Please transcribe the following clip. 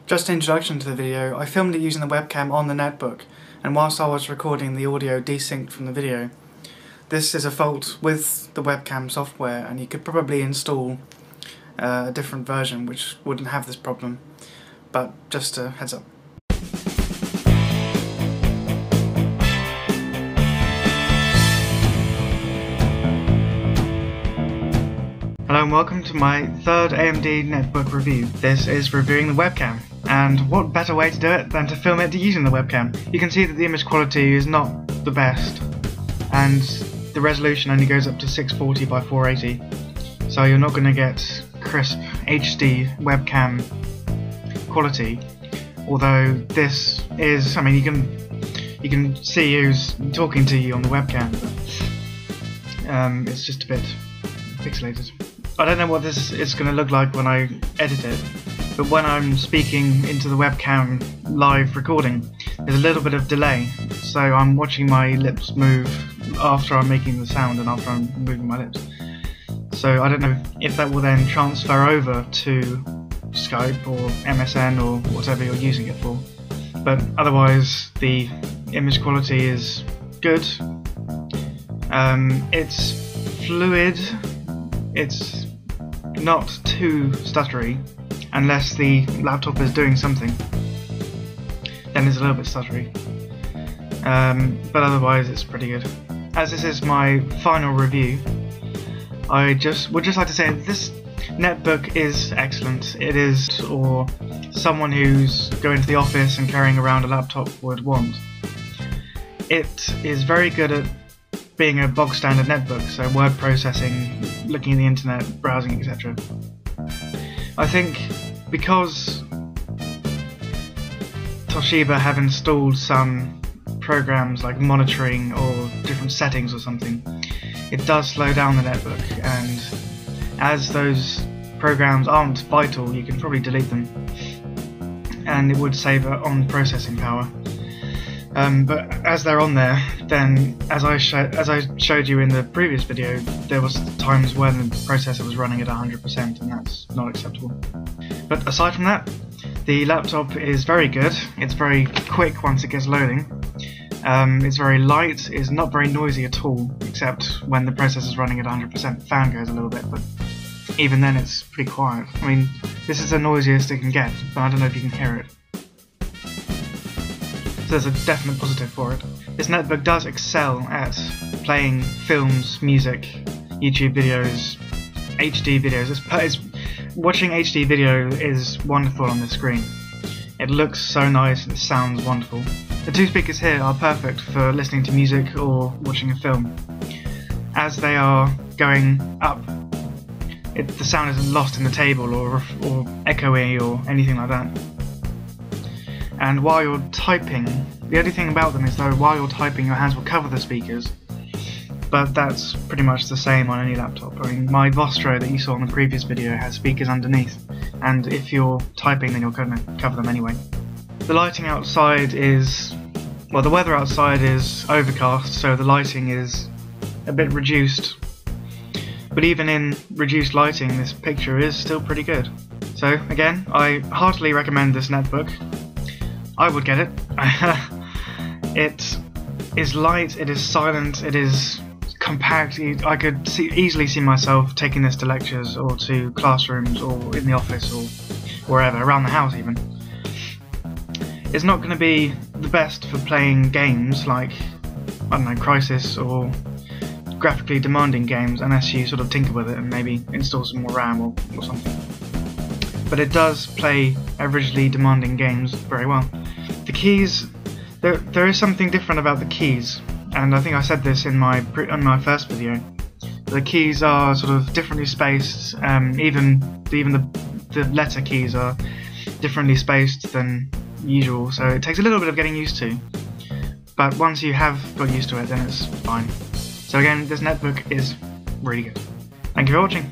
Just an introduction to the video, I filmed it using the webcam on the netbook, and whilst I was recording, the audio desynced from the video. This is a fault with the webcam software, and you could probably install a different version which wouldn't have this problem, but just a heads up. Hello and welcome to my third AMD netbook review. This is reviewing the webcam, and what better way to do it than to film it using the webcam. You can see that the image quality is not the best, and the resolution only goes up to 640 by 480, so you're not going to get crisp HD webcam quality. Although this is, I mean, you can see who's talking to you on the webcam, but it's just a bit pixelated. I don't know what this is going to look like when I edit it, but when I'm speaking into the webcam live recording, there's a little bit of delay, so I'm watching my lips move after I'm making the sound and after I'm moving my lips. So I don't know if that will then transfer over to Skype or MSN or whatever you're using it for, but otherwise the image quality is good. It's fluid. It's not too stuttery, unless the laptop is doing something, then it's a little bit stuttery, but otherwise it's pretty good. As this is my final review, I would just like to say that this netbook is excellent. It is, or someone who's going to the office and carrying around a laptop would want. It is very good at being a bog standard netbook, so word processing, looking at the internet, browsing, etc. I think because Toshiba have installed some programs like monitoring or different settings or something, it does slow down the netbook, and as those programs aren't vital, you can probably delete them, and it would save on processing power. But as they're on there, then as I showed you in the previous video, there was times when the processor was running at 100%, and that's not acceptable. But aside from that, the laptop is very good. It's very quick once it gets loading. It's very light. It's not very noisy at all, except when the processor is running at 100%. The fan goes a little bit, but even then it's pretty quiet. I mean, this is the noisiest it can get, but I don't know if you can hear it. So there's a definite positive for it. This netbook does excel at playing films, music, YouTube videos, HD videos. Watching HD video is wonderful on the screen. It looks so nice and it sounds wonderful. The two speakers here are perfect for listening to music or watching a film. As they are going up, the sound isn't lost in the table or echoey or anything like that. And while you're typing, the only thing about them is though while you're typing your hands will cover the speakers, but that's pretty much the same on any laptop. I mean, my Vostro that you saw in the previous video has speakers underneath, and if you're typing then you're going to cover them anyway. The lighting outside is, well, the weather outside is overcast, so the lighting is a bit reduced, but even in reduced lighting this picture is still pretty good. So again, I heartily recommend this netbook. I would get it. It is light, it is silent, it is compact. I could easily see myself taking this to lectures or to classrooms or in the office or wherever, around the house even. It's not going to be the best for playing games like, I don't know, Crisis or graphically demanding games, unless you sort of tinker with it and maybe install some more RAM or something. But it does play averagely demanding games very well. The keys, there is something different about the keys, and I think I said this in my first video. The keys are sort of differently spaced. Even the letter keys are differently spaced than usual, so it takes a little bit of getting used to. But once you have got used to it, then it's fine. So again, this netbook is really good. Thank you for watching.